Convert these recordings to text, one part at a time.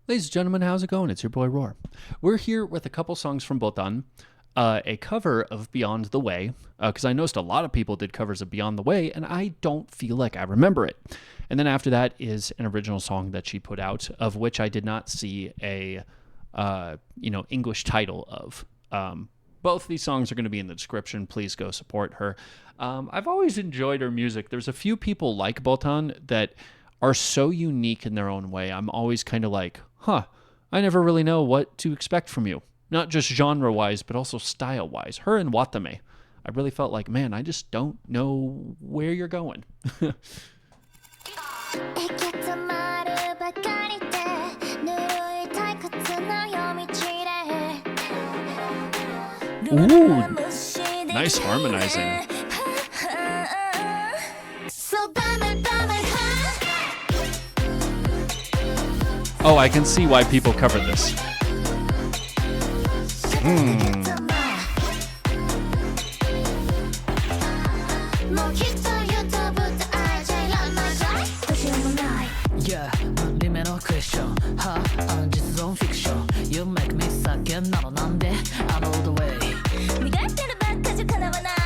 Ladies and gentlemen, how's it going? It's your boy Roar. We're here with a couple songs from Botan, a cover of Beyond the Way, because I noticed a lot of people did covers of Beyond the Way, and I don't feel like I remember it. And then after that is an original song that she put out, of which I did not see a English title of. Both these songs are going to be in the description. Please go support her. I've always enjoyed her music. There's a few people like Botan that are so unique in their own way. I'm always kind of like, I never really know what to expect from you. Not just genre-wise, but also style-wise. Her and Watame. I really felt like, man, I just don't know where you're going. Ooh, nice harmonizing. Oh, I can see why people cover this.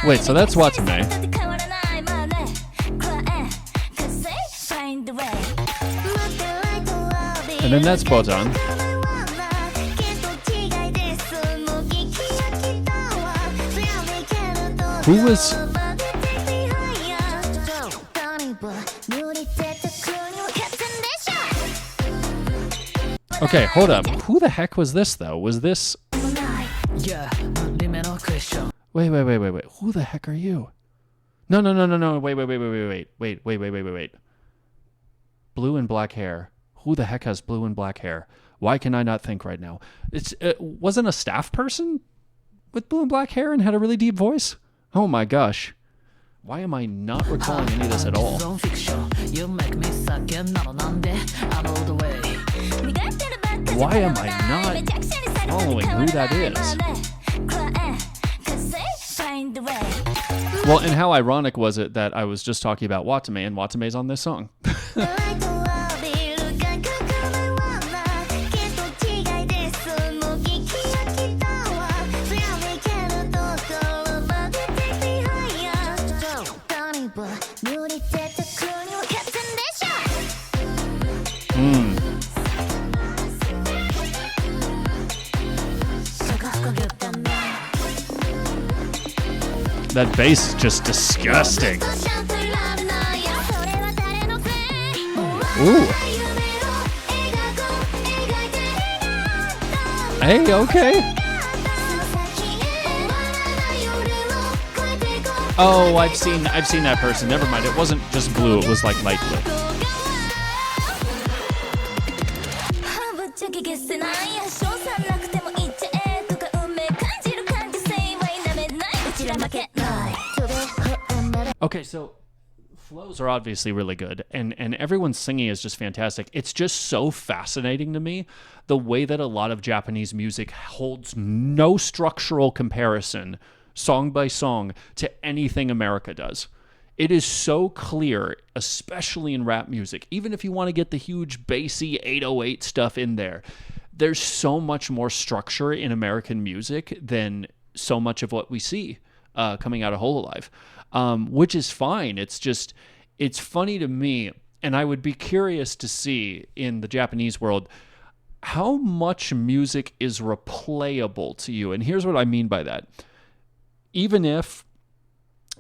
Wait, so that's Watame. And then that's Botan. Who was... Okay, hold up. Who the heck was this, though? Was this... Wait. Who the heck are you? No. Wait. Blue and black hair. Who the heck has blue and black hair? Why can I not think right now? It wasn't a staff person with blue and black hair and had a really deep voice? Oh my gosh. Why am I not recalling any of this at all? Why am I not following who that is? Well, and how ironic was it that I was just talking about Watame and Watame's on this song? That bass is just disgusting. Ooh. Hey, okay. Oh, I've seen that person. Never mind. It wasn't just blue. It was like light blue. Okay, so flows are obviously really good, and everyone's singing is just fantastic. It's just so fascinating to me, the way that a lot of Japanese music holds no structural comparison, song by song, to anything America does. It is so clear, especially in rap music, even if you want to get the huge bassy 808 stuff in there, there's so much more structure in American music than so much of what we see coming out of Hololive. Which is fine. It's just, it's funny to me, and I would be curious to see in the Japanese world how much music is replayable to you. And here's what I mean by that. Even if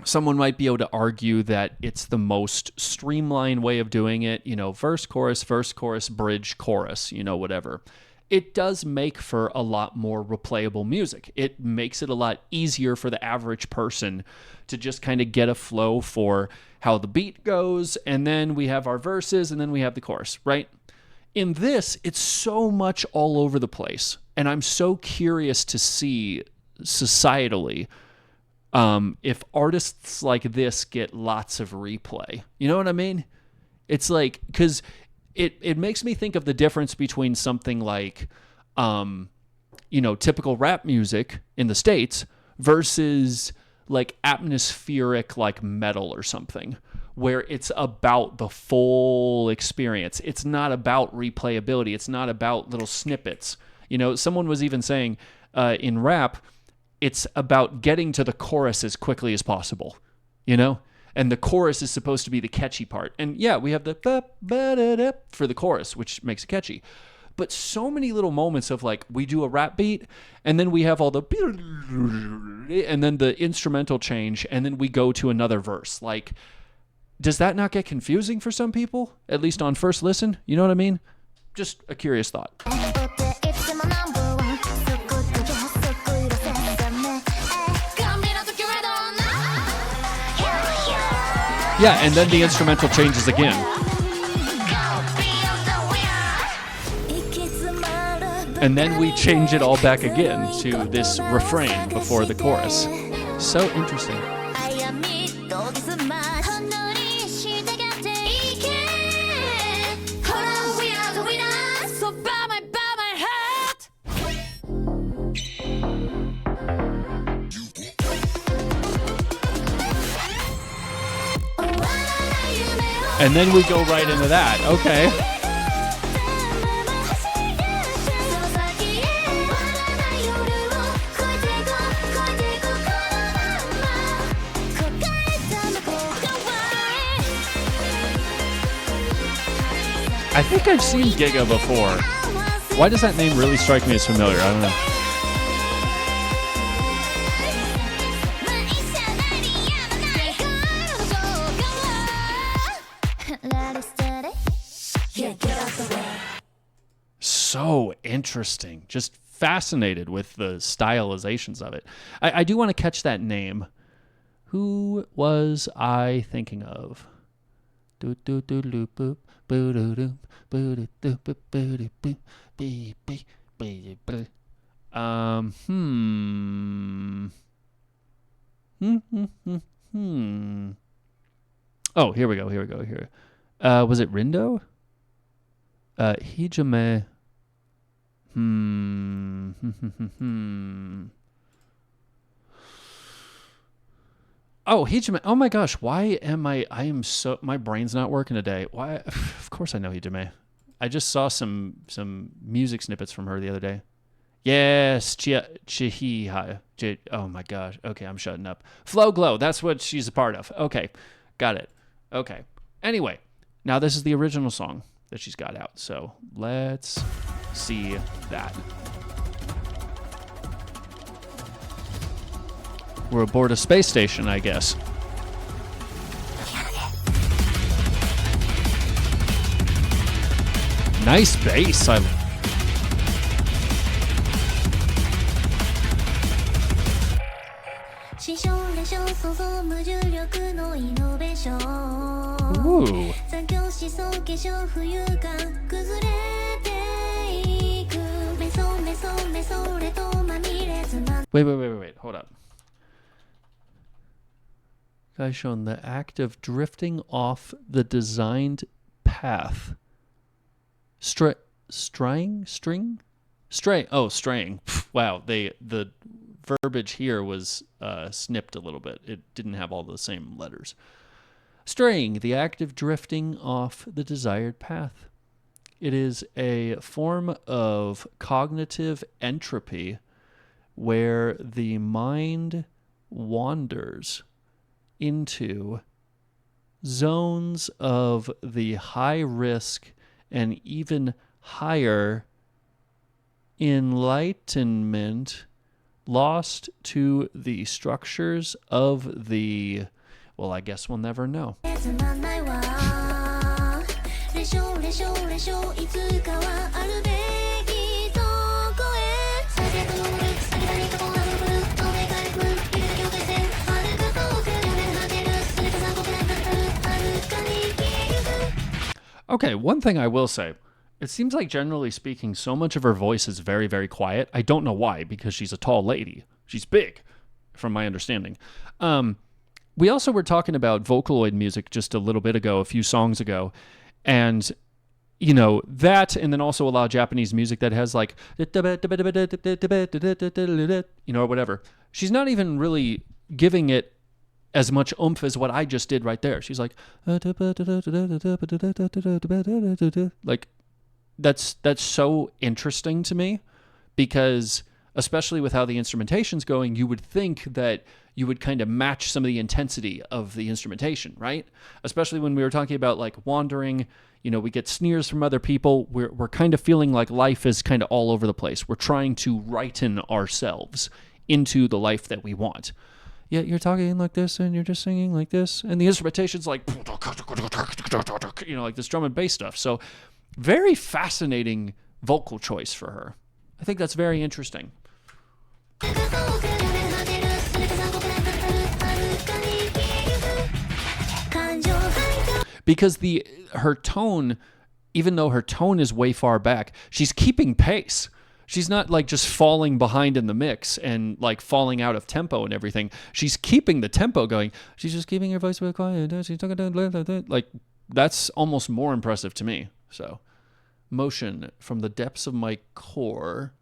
someone might be able to argue that it's the most streamlined way of doing it, verse, chorus, bridge, chorus, whatever. It does make for a lot more replayable music. It makes it a lot easier for the average person to just kind of get a flow for how the beat goes, and then we have our verses, and then we have the chorus, right? In this, it's so much all over the place, and I'm so curious to see societally if artists like this get lots of replay. You know what I mean? It's like, because it makes me think of the difference between something like, typical rap music in the States versus like atmospheric like metal or something, where it's about the full experience. It's not about replayability. It's not about little snippets. Someone was even saying in rap, it's about getting to the chorus as quickly as possible, And the chorus is supposed to be the catchy part. And yeah, we have the ba-ba-da-da for the chorus, which makes it catchy. But so many little moments of like, we do a rap beat, and then we have all the, and then the instrumental change, and then we go to another verse. Like, does that not get confusing for some people? At least on first listen? You know what I mean? Just a curious thought. Yeah, and then the instrumental changes again. And then we change it all back again to this refrain before the chorus. So interesting. And then we go right into that. Okay. I think I've seen Giga before. Why does that name really strike me as familiar? I don't know. So interesting. Just fascinated with the stylizations of it. I do want to catch that name. Who was I thinking of? Oh, here we go. Was it Rindo? Hijime. Oh, Hijime. Oh my gosh, why am I am so, my brain's not working today. Why? Of course I know Hijime. I just saw some music snippets from her the other day. Yes, Chihihai. Oh my gosh. Okay, I'm shutting up. Flow Glow, that's what she's a part of. Okay, got it. Okay. Anyway, now this is the original song that she's got out. So let's see that. We're aboard a space station, I guess. Nice bass. Ooh. Wait. Hold up. Guys shown the act of drifting off the designed path. Straying? Straying. Wow, the verbiage here was snipped a little bit. It didn't have all the same letters. Straying, the act of drifting off the desired path. It is a form of cognitive entropy where the mind wanders into zones of the high risk and even higher enlightenment, lost to the structures of the, well, I guess we'll never know. Okay, one thing I will say, it seems like generally speaking, so much of her voice is very, very quiet. I don't know why, because she's a tall lady. She's big, from my understanding. We also were talking about Vocaloid music just a little bit ago, a few songs ago, and you know, that, and then also a lot of Japanese music that has like, you know, or whatever. She's not even really giving it as much oomph as what I just did right there. She's like, like that's so interesting to me, because especially with how the instrumentation's going, you would think that you would kind of match some of the intensity of the instrumentation, right? Especially when we were talking about like wandering, we get sneers from other people. We're kind of feeling like life is kind of all over the place. We're trying to righten ourselves into the life that we want. Yet you're talking like this and you're just singing like this, and the instrumentation's like, like this drum and bass stuff. So very fascinating vocal choice for her. I think that's very interesting. Because her tone, even though her tone is way far back, she's keeping pace. She's not like just falling behind in the mix and like falling out of tempo and everything. She's keeping the tempo going. She's just keeping her voice very quiet. Like, that's almost more impressive to me. So, motion from the depths of my core.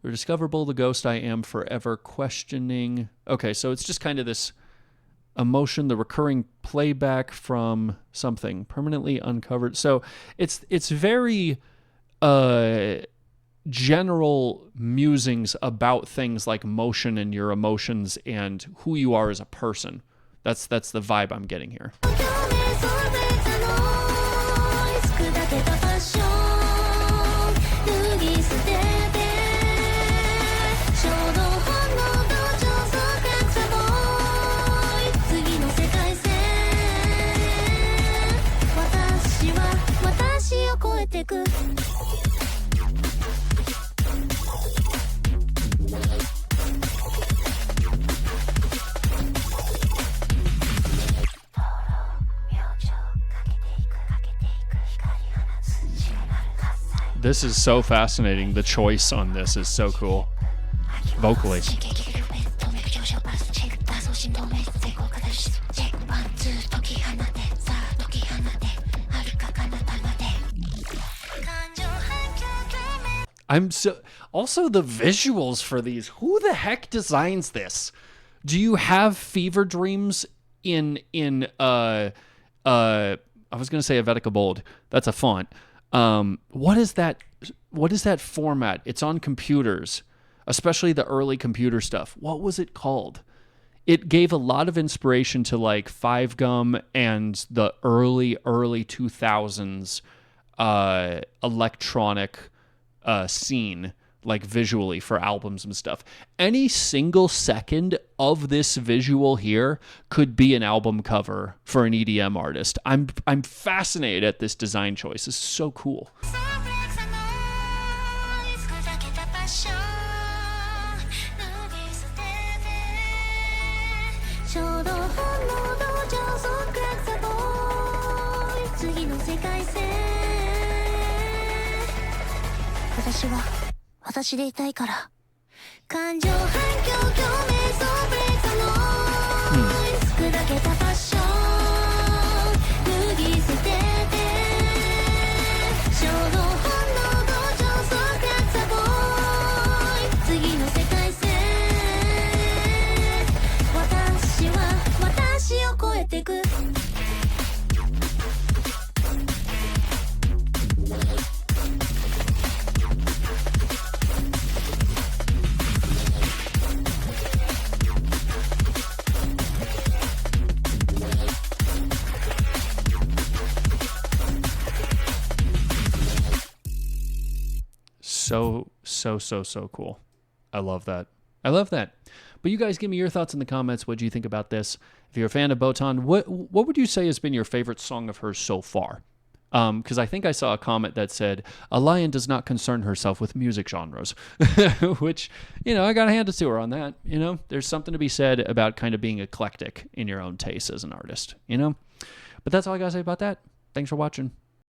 Rediscoverable, the ghost I am forever questioning. Okay, so it's just kind of this emotion, the recurring playback from something permanently uncovered. So it's very general musings about things like motion and your emotions and who you are as a person. That's the vibe I'm getting here. This is so fascinating. The choice on this is so cool. Vocally. Also the visuals for these. Who the heck designs this? Do you have fever dreams in I was going to say Helvetica Bold. That's a font. What is that format? It's on computers, especially the early computer stuff. What was it called? It gave a lot of inspiration to like Five Gum and the early 2000s electronic scene, like visually for albums and stuff. Any single second of this visual here could be an album cover for an EDM artist. I'm fascinated at this design choice. It's so cool. So cool. I love that. But you guys give me your thoughts in the comments. What do you think about this? If you're a fan of Botan, what would you say has been your favorite song of hers so far? Because I think I saw a comment that said, a lion does not concern herself with music genres, which, I got to hand it to her on that. There's something to be said about kind of being eclectic in your own taste as an artist, But that's all I got to say about that. Thanks for watching.